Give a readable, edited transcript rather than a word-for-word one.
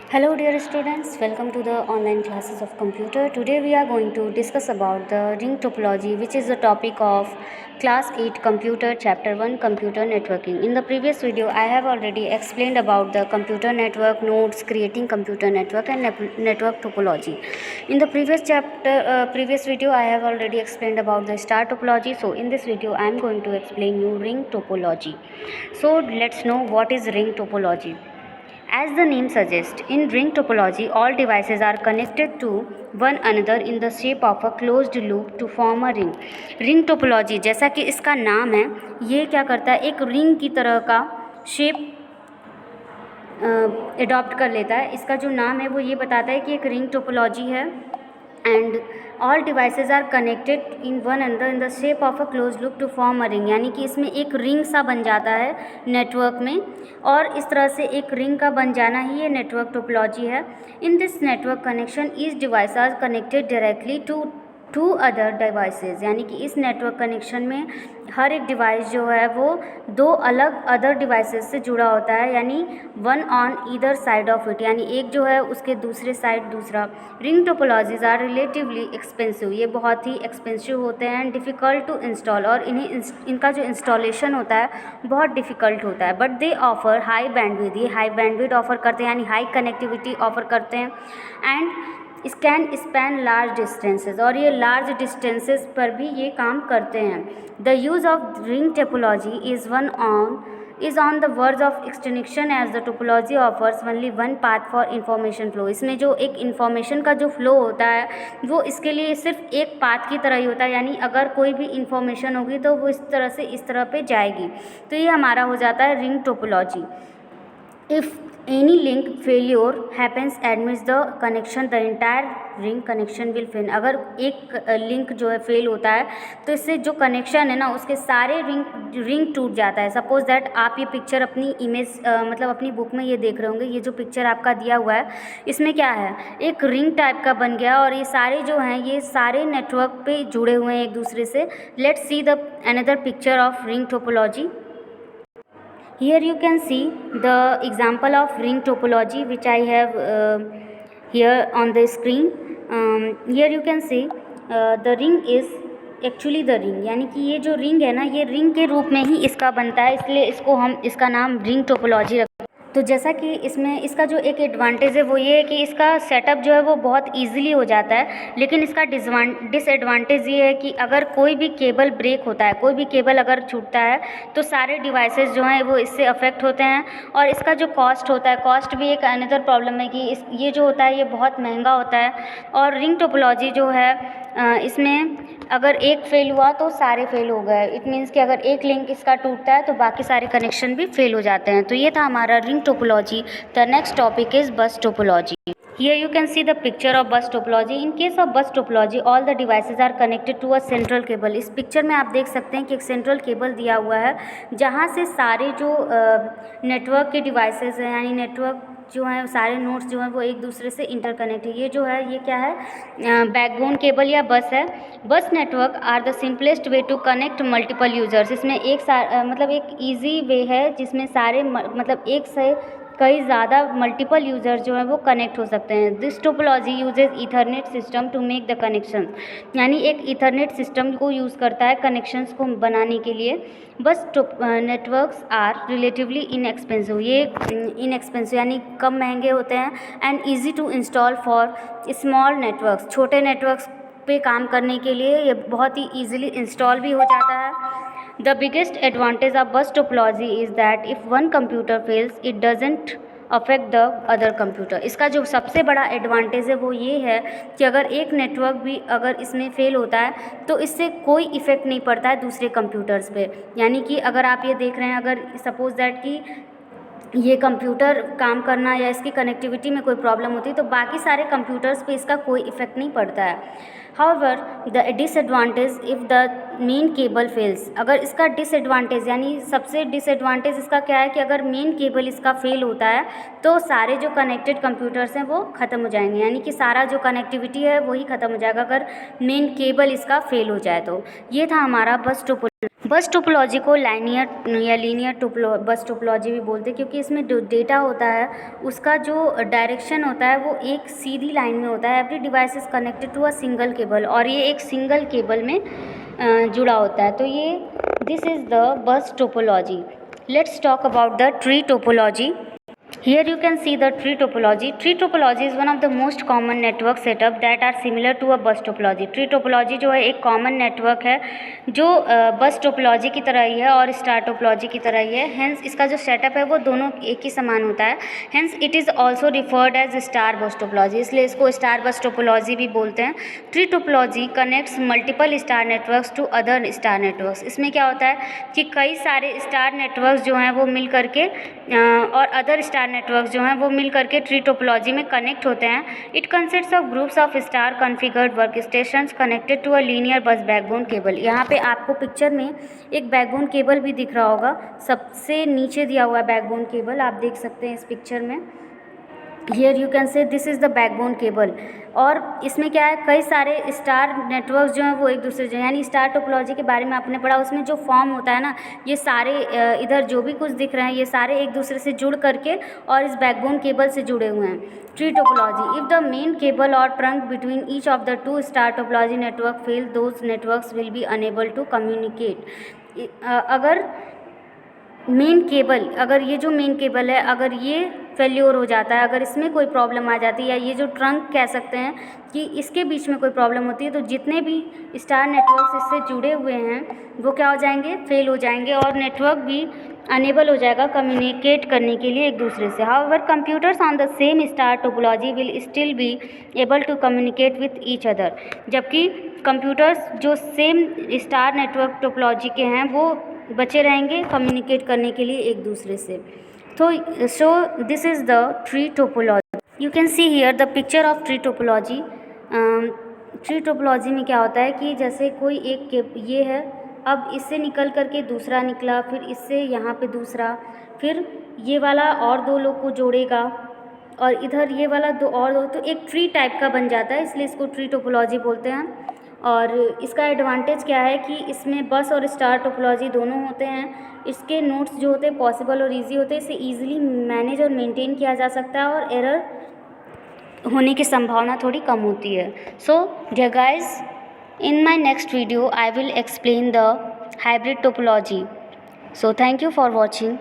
Hello dear students, welcome to the online classes of computer. Today we are going to discuss about the ring topology, which is the topic of class 8 computer chapter 1 computer networking. In the previous video I have already explained about the computer network nodes, creating computer network and network topology. In the previous video I have already explained about the star topology. So in this video I am going to explain you ring topology. So let's know what is ring topology. As the name suggests, in ring topology, all devices are connected to one another in the shape of a closed loop to form a ring. Ring topology, जैसा कि इसका नाम है, ये क्या करता है, एक रिंग की तरह का शेप एडॉप्ट कर लेता है. इसका जो नाम है वो ये बताता है कि एक रिंग टोपोलॉजी है and all devices are connected in one another in the shape of a close loop to form a ring. यानी कि इसमें एक रिंग सा बन जाता है नेटवर्क में, और इस तरह से एक रिंग का बन जाना ही ये नेटवर्क टोपोलॉजी है. In this network connection each device are connected directly to other devices. यानी कि इस नेटवर्क कनेक्शन में हर एक डिवाइस जो है वो दो अलग अदर डिवाइसेस से जुड़ा होता है, यानी one on either side of it, यानी एक जो है उसके दूसरे साइड दूसरा. Ring topologies are relatively expensive, ये बहुत ही एक्सपेंसिव होते हैं, डिफ़िकल्ट टू इंस्टॉल, और इनका जो इंस्टॉलेशन होता है बहुत डिफ़िकल्ट होता है. But they offer high bandwidth, ये हाई बैंडविड्थ ऑफर करते हैं, यानी हाई कनेक्टिविटी ऑफर करते हैं. And can span large distances, और ये लार्ज डिस्टेंसेज पर भी ये काम करते हैं. The use of ring topology is on the verge of extension as the topology offers only one path for information flow. इसमें जो एक इन्फॉर्मेशन का जो फ्लो होता है वो इसके लिए सिर्फ एक पाथ की तरह ही होता है, यानी अगर कोई भी इंफॉर्मेशन होगी तो वो इस तरह से इस तरह पे जाएगी. तो ये हमारा हो जाता है ring topology. If any link failure happens amidst the connection, the entire ring connection will fail. अगर एक लिंक जो है फेल होता है तो इससे जो कनेक्शन है ना उसके सारे रिंग टूट जाता है. सपोज दैट आप ये पिक्चर अपनी इमेज मतलब अपनी बुक में ये देख रहे होंगे, ये जो पिक्चर आपका दिया हुआ है इसमें क्या है, एक रिंग टाइप का बन गया, और ये सारे जो हैं ये सारे नेटवर्क पे जुड़े हुए हैं एक दूसरे से. Let's see the another picture of ring topology. Here you can see the example of ring topology which I have here on the screen. Here you can see the ring is actually the ring, यानी कि ये जो ring है ना ये ring के रूप में ही इसका बनता है, इसलिए इसका नाम रिंग टोपोलॉजी रखते हैं. तो जैसा कि इसमें इसका जो एक एडवांटेज है वो ये है कि इसका सेटअप जो है वो बहुत इजीली हो जाता है. लेकिन इसका डिसएडवांटेज ये है कि अगर कोई भी केबल ब्रेक होता है, कोई भी केबल अगर छूटता है तो सारे डिवाइसेस जो हैं वो इससे अफेक्ट होते हैं. और इसका जो कॉस्ट होता है, कॉस्ट भी एक अनदर प्रॉब्लम है कि ये जो होता है ये बहुत महंगा होता है. और रिंग टोपोलॉजी जो है इसमें अगर एक फेल हुआ तो सारे फेल हो गए. इट मीन्स कि अगर एक लिंक इसका टूटता है तो बाकी सारे कनेक्शन भी फेल हो जाते हैं. तो ये था हमारा ring topology. The next topic is बस topology. Here you can see the picture of bus topology. In case of bus topology, all the devices are connected to a central cable. इस picture में आप देख सकते हैं कि एक central cable दिया हुआ है जहाँ से सारे जो नेटवर्क के डिवाइसेस हैं, यानी नेटवर्क जो हैं सारे नोड्स जो हैं वो एक दूसरे से इंटरकनेक्ट है. ये जो है ये क्या है, बैकबोन केबल या बस है. Bus network are the simplest way to connect multiple users. इसमें मतलब एक ईजी वे है जिसमें सारे मतलब एक से कई ज़्यादा मल्टीपल यूज़र जो हैं वो कनेक्ट हो सकते हैं. This topology uses ethernet system to make the connection, यानी एक ईथरनेट सिस्टम को यूज़ करता है कनेक्शंस को बनाने के लिए. Bus networks are relatively inexpensive, ये इनएक्सपेंसिव यानी कम महंगे होते हैं. And easy to install for small networks, छोटे नेटवर्क्स पे काम करने के लिए ये बहुत ही ईजिली इंस्टॉल भी हो जाता है. The biggest advantage of bus topology is that if one computer fails, it doesn't affect the other computer. इसका जो सबसे बड़ा एडवांटेज है वो ये है कि अगर एक नेटवर्क भी अगर इसमें फेल होता है तो इससे कोई इफ़ेक्ट नहीं पड़ता है दूसरे कंप्यूटर्स पे. यानी कि अगर आप ये देख रहे हैं, अगर सपोज दैट कि ये कंप्यूटर काम करना या इसकी कनेक्टिविटी में कोई प्रॉब्लम होती है तो बाकी सारे कंप्यूटर्स पे इसका कोई इफ़ेक्ट नहीं पड़ता है. However the disadvantage if the main cable fails, अगर इसका डिसएडवांटेज यानी सबसे डिसएडवांटेज इसका क्या है कि अगर मेन केबल इसका फेल होता है तो सारे जो कनेक्टेड कंप्यूटर्स हैं वो ख़त्म हो जाएंगे, यानी कि सारा जो कनेक्टिविटी है वही ख़त्म हो जाएगा अगर मेन केबल इसका फेल हो जाए तो. ये था हमारा बस टोपोलॉजी. बस टोपोलॉजी को लाइनियर या लीनियर बस टोपोलॉजी भी बोलते हैं, क्योंकि इसमें जो डेटा होता है उसका जो डायरेक्शन होता है वो एक सीधी लाइन में होता है। Every device is connected to a single cable, और ये एक सिंगल केबल में जुड़ा होता है। तो ये this is the bus topology. Let's talk about the tree topology. Here you can see the tree topology. Tree topology is one of the most common network setup that are similar to a bus topology. Tree topology जो है एक common network है जो बस topology की तरह ही है और स्टार टोपोलॉजी की तरह ही है। Hence इसका जो सेटअप है वो दोनों एक ही समान होता है। Hence it is also referred as star bus topology, इसलिए इसको स्टार बस टोपोलॉजी भी बोलते हैं। Tree topology connects multiple star networks to other star networks. इसमें क्या होता है कि कई सारे स्टार नेटवर्क्स जो हैं वो मिल करके और अदर स्टार नेटवर्क्स जो हैं वो मिल करके ट्री टोपोलॉजी में कनेक्ट होते हैं। It consists of groups of star configured work stations connected to a linear bus backbone cable. यहाँ पे आपको पिक्चर में एक बैकबोन केबल भी दिख रहा होगा, सबसे नीचे दिया हुआ है बैकबोन केबल, आप देख सकते हैं इस पिक्चर में। Here you can say this is the backbone cable. और इसमें क्या है, कई सारे स्टार नेटवर्क्स जो हैं वो एक दूसरे जो, यानी स्टार टोपोलॉजी के बारे में आपने पढ़ा, उसमें जो फॉर्म होता है ना, ये सारे इधर जो भी कुछ दिख रहे हैं ये सारे एक दूसरे से जुड़ करके और इस बैकबोन केबल से जुड़े हुए हैं। Tree topology, if the main cable और trunk between each of the two star topology network fail, those networks will be unable to communicate. अगर मेन केबल, अगर ये जो मेन केबल है अगर ये फेल्योर हो जाता है, अगर इसमें कोई प्रॉब्लम आ जाती है, या ये जो ट्रंक कह सकते हैं कि इसके बीच में कोई प्रॉब्लम होती है, तो जितने भी स्टार नेटवर्क्स इससे जुड़े हुए हैं वो क्या हो जाएंगे, फेल हो जाएंगे, और नेटवर्क भी अनेबल हो जाएगा कम्युनिकेट करने के लिए एक दूसरे से। However computers on the same star topology will still be able to communicate with each other. जबकि कंप्यूटर्स जो सेम स्टार नेटवर्क टोपोलॉजी के हैं वो बचे रहेंगे कम्युनिकेट करने के लिए एक दूसरे से। तो so this is the tree topology. You can see here the picture of tree topology. Tree topology में क्या होता है कि जैसे कोई एक ये है, अब इससे निकल करके दूसरा निकला, फिर इससे यहाँ पे दूसरा, फिर ये वाला और दो लोग को जोड़ेगा, और इधर ये वाला दो और दो, तो एक ट्री टाइप का बन जाता है, इसलिए इसको ट्री टोपोलॉजी बोलते हैं। और इसका एडवांटेज क्या है कि इसमें बस और स्टार टोपोलॉजी दोनों होते हैं। इसके नोट्स जो होते हैं पॉसिबल और इजी होते हैं, इसे ईजिली मैनेज और मेंटेन किया जा सकता है, और एरर होने की संभावना थोड़ी कम होती है। So dear guys, in my next video I will explain the hybrid topology. So thank you for watching.